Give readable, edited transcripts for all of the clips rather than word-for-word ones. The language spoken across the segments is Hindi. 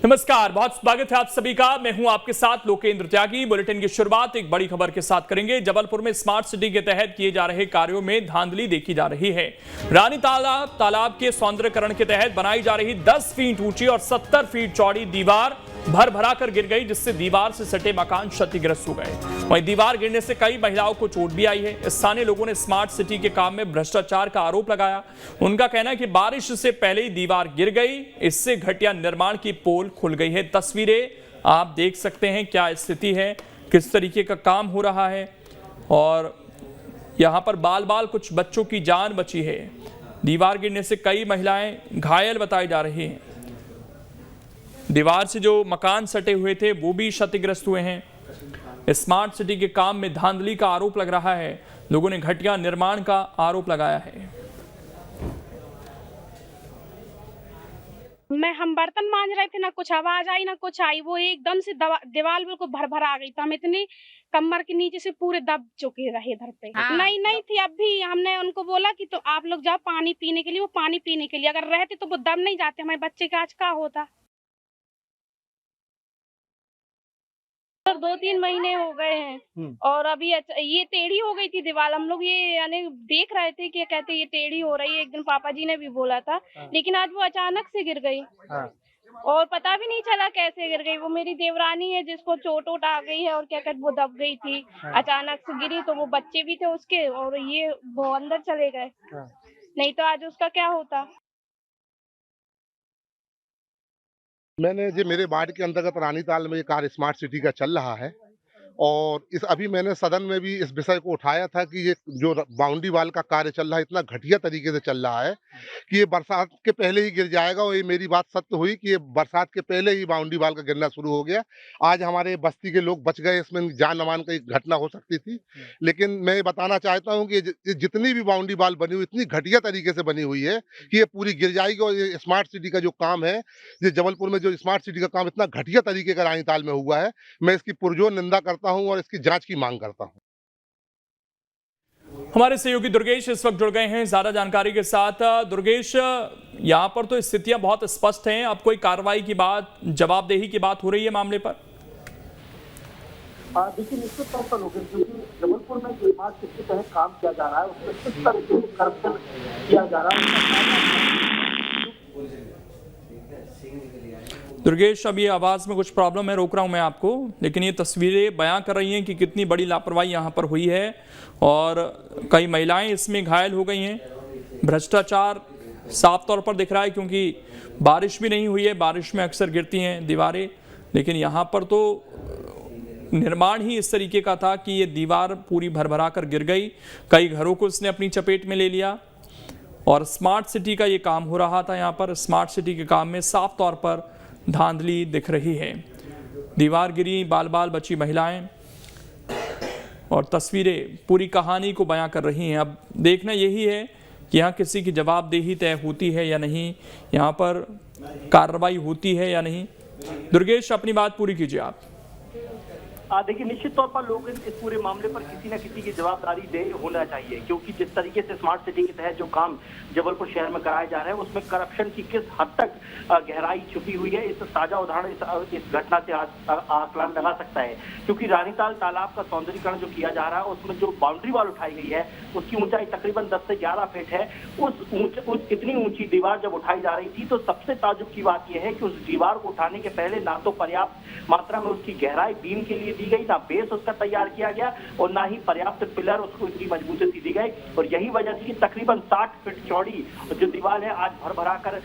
नमस्कार, बहुत स्वागत है आप सभी का। मैं हूं आपके साथ लोकेंद्र त्यागी। बुलेटिन की शुरुआत एक बड़ी खबर के साथ करेंगे। जबलपुर में स्मार्ट सिटी के तहत किए जा रहे कार्यों में धांधली देखी जा रही है। रानी तालाब के सौंदर्यकरण के तहत बनाई जा रही 10 फीट ऊंची और 70 फीट चौड़ी दीवार भर कर गिर गई, जिससे दीवार से सटे मकान क्षतिग्रस्त हो गए। वहीं दीवार गिरने से कई महिलाओं को चोट भी आई है। स्थानीय लोगों ने स्मार्ट सिटी के काम में भ्रष्टाचार का आरोप लगाया। उनका कहना है कि बारिश से पहले ही दीवार गिर गई, इससे घटिया निर्माण की पोल खुल गई है। तस्वीरें आप देख सकते हैं क्या स्थिति है, किस तरीके का काम हो रहा है। और यहां पर बाल कुछ बच्चों की जान बची है। दीवार गिरने से कई महिलाएं घायल बताई जा रही हैं। दीवार से जो मकान सटे हुए थे वो भी क्षतिग्रस्त हुए हैं। स्मार्ट सिटी के काम में धांधली का आरोप लग रहा है। लोगों ने घटिया निर्माण का आरोप लगाया है। हम बर्तन मांज रहे थे, ना कुछ आवाज आई ना कुछ आई। वो एकदम से दीवार बिल्कुल भर आ गई, तो हम इतनी कमर के नीचे से पूरे दब चुके रहे इधर पे। नहीं थी। अब भी हमने उनको बोला कि तो आप लोग जाओ पानी पीने के लिए। वो पानी पीने के लिए अगर रहते तो वो दब नहीं जाते। हमारे बच्चे का आज का होता। 2-3 महीने हो गए हैं और अभी ये टेढ़ी हो गई थी दीवार। हम लोग ये यानी देख रहे थे कि कहते ये टेढ़ी हो रही है। एक दिन पापा जी ने भी बोला था, लेकिन आज वो अचानक से गिर गई और पता भी नहीं चला कैसे गिर गई। वो मेरी देवरानी है जिसको चोट आ गई है और क्या कहते वो दब गई थी। अचानक से गिरी तो वो बच्चे भी थे उसके और ये वो अंदर चले गए। नहीं तो आज उसका क्या होता। मैंने जो मेरे वार्ड के अंतर्गत रानीताल में ये कार्य स्मार्ट सिटी का चल रहा है और अभी मैंने सदन में भी इस विषय को उठाया था कि ये जो बाउंड्री वाल का कार्य चल रहा है इतना घटिया तरीके से चल रहा है कि ये बरसात के पहले ही गिर जाएगा। और ये मेरी बात सत्य हुई कि ये बरसात के पहले ही बाउंड्री वाल का गिरना शुरू हो गया। आज हमारे बस्ती के लोग बच गए, इसमें जान मान की घटना हो सकती थी। लेकिन मैं बताना चाहता हूँ कि जितनी भी बाउंड्री वाल बनी हुई इतनी घटिया तरीके से बनी हुई है कि ये पूरी गिर जाएगी। और ये स्मार्ट सिटी का जो काम है, ये जबलपुर में जो स्मार्ट सिटी का काम इतना घटिया तरीके का रानीताल में हुआ है, मैं इसकी पुरजोर निंदा करता हूं और इसकी जांच की मांग करता हूं। हमारे सहयोगी दुर्गेश इस वक्त जुड़ गए हैं ज्यादा जानकारी के साथ। दुर्गेश, यहां पर तो स्थितियां बहुत स्पष्ट हैं। अब कोई कार्रवाई की बात, जवाबदेही की बात हो रही है मामले पर? देखिए, निश्चित तौर पर लोग, क्योंकि जबलपुर में जो स्मार्ट सिटी के तहत काम किया जा रहा है उसमें किस तरीके से करप्शन किया जा रहा है। दुर्गेश, अभी आवाज में कुछ प्रॉब्लम है, रोक रहा हूं मैं आपको, लेकिन ये तस्वीरें बयां कर रही हैं कि कितनी बड़ी लापरवाही यहां पर हुई है और कई महिलाएं इसमें घायल हो गई हैं। भ्रष्टाचार साफ तौर पर दिख रहा है, क्योंकि बारिश भी नहीं हुई है। बारिश में अक्सर गिरती हैं दीवारें, लेकिन यहां पर तो निर्माण ही इस तरीके का था कि ये दीवार पूरी भरभरा कर गिर गई। कई घरों को इसने अपनी चपेट में ले लिया और स्मार्ट सिटी का ये काम हो रहा था। यहाँ पर स्मार्ट सिटी के काम में साफ तौर पर धांधली दिख रही है। दीवार गिरी, बाल बची महिलाएं, और तस्वीरें पूरी कहानी को बयां कर रही हैं। अब देखना यही है कि यहाँ किसी की जवाबदेही तय होती है या नहीं, यहाँ पर कार्रवाई होती है या नहीं। दुर्गेश, अपनी बात पूरी कीजिए आप। देखिए, निश्चित तौर पर लोग इस पूरे मामले पर किसी न किसी की जवाबदारी दे होना चाहिए, क्योंकि जिस तरीके से स्मार्ट सिटी के तहत जो काम जबलपुर शहर में कराया जा रहा है उसमें करप्शन की किस हद तक गहराई छुपी हुई है, इस ताजा उदाहरण इस घटना से आकलन लगा सकता है। क्योंकि रानीताल तालाब का सौंदर्यीकरण जो किया जा रहा है उसमें जो बाउंड्री वाल उठाई गई है उसकी ऊंचाई तकरीबन 10 से 11 फीट है। उस इतनी ऊंची दीवार जब उठाई जा रही थी तो सबसे ताज्जुब की बात यह है कि उस दीवार को उठाने के पहले ना तो पर्याप्त मात्रा में उसकी गहराई बीम के लिए दी गई, ना बेस उसका तैयार किया गया और ना ही पर्याप्त पिलर उसको इतनी मजबूती से दी गई। और यही वजह थी कि तकरीबन 60 फीट चौड़ी जो दीवार है आज भरा कर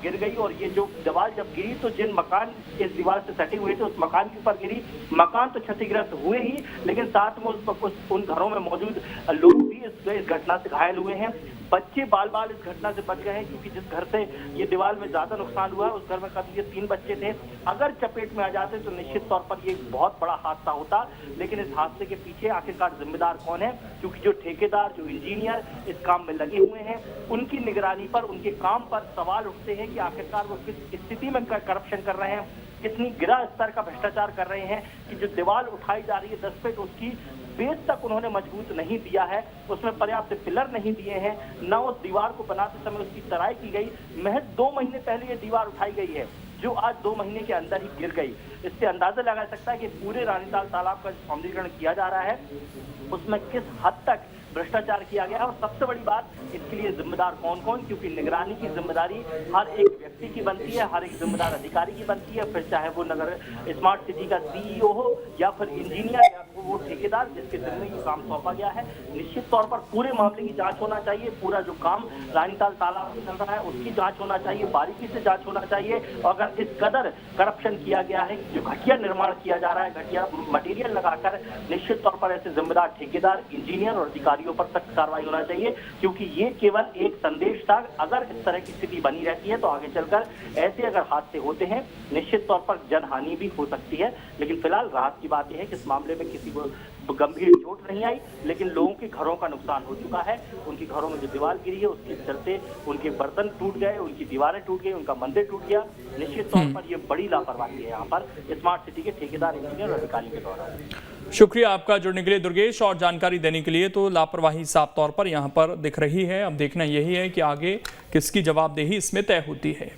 गिर गई। और ये जो दीवार जब गिरी तो जिन मकान इस दीवार से सटे हुए थे उस मकान के ऊपर गिरी। मकान तो क्षतिग्रस्त हुए ही, लेकिन साथ में उन घरों में मौजूद लोग भी इस घटना से घायल हुए हैं। बच्चे बाल इस घटना से बच गए हैं, क्योंकि जिस घर से ये दीवार में ज्यादा नुकसान हुआ है उस घर में करीब ये 3 बच्चे थे। अगर चपेट में आ जाते तो निश्चित तौर पर ये बहुत बड़ा हादसा होता। लेकिन इस हादसे के पीछे आखिरकार जिम्मेदार कौन है, क्योंकि जो ठेकेदार, जो इंजीनियर इस काम में लगे हुए हैं उनकी निगरानी पर, उनके काम पर सवाल उठते हैं कि आखिरकार वो किस स्थिति में करप्शन कर रहे हैं, कितनी गिरा स्तर का भ्रष्टाचार कर रहे हैं कि जो दीवार उठाई जा रही है 10 फीट उसकी बेस तक उन्होंने मजबूत नहीं दिया है, उसमें पर्याप्त पिलर नहीं दिए हैं, न उस दीवार को बनाते समय उसकी तराई की गई। महज 2 महीने पहले ये दीवार उठाई गई है। जो आज 2 महीने के अंदर ही गिर गई। इससे अंदाजा लगाया सकता है कि पूरे रानीताल तालाब का सौंदर्यीकरण किया जा रहा है उसमें किस हद तक भ्रष्टाचार किया गया है। और सबसे बड़ी बात, इसके लिए जिम्मेदार कौन कौन, क्योंकि निगरानी की जिम्मेदारी हर एक व्यक्ति की बनती है, हर एक जिम्मेदार अधिकारी की बनती है, फिर चाहे वो नगर स्मार्ट सिटी का सीईओ हो या फिर इंजीनियर या वो ठेकेदार जिसके जिम्मे ये काम सौंपा गया है। निश्चित तौर पर पूरे मामले की जांच होना चाहिए, पूरा जो काम रानीताल तालाब में चल रहा है उसकी जांच होना चाहिए, बारीकी से जांच होना चाहिए। और अगर इस कदर करप्शन किया गया है, जो घटिया निर्माण किया जा रहा है, घटिया मटेरियल लगाकर, निश्चित तौर पर ऐसे जिम्मेदार ठेकेदार, इंजीनियर और अधिकारियों पर सख्त कार्रवाई होना चाहिए, क्योंकि ये केवल एक संदेश था। अगर इस तरह की स्थिति बनी रहती है तो आगे चलकर ऐसे अगर हादसे होते हैं निश्चित तौर पर जनहानि भी हो सकती है। लेकिन फिलहाल राहत की बात यह है कि इस मामले में किसी को गंभीर चोट नहीं आई, लेकिन लोगों के घरों का नुकसान हो चुका है। उनके घरों में जो दीवार गिरी है उसके चलते उनके बर्तन टूट गए, उनकी दीवारें टूट गई, उनका मंदिर टूट गया। निश्चित तौर पर ये बड़ी लापरवाही है यहाँ पर स्मार्ट सिटी के ठेकेदार, इंजीनियर और अधिकारियों के द्वारा। शुक्रिया आपका जुड़ने के लिए दुर्गेश, और जानकारी देने के लिए। तो लापरवाही साफ तौर पर यहाँ पर दिख रही है। अब देखना यही है कि आगे किसकी जवाबदेही इसमें तय होती है।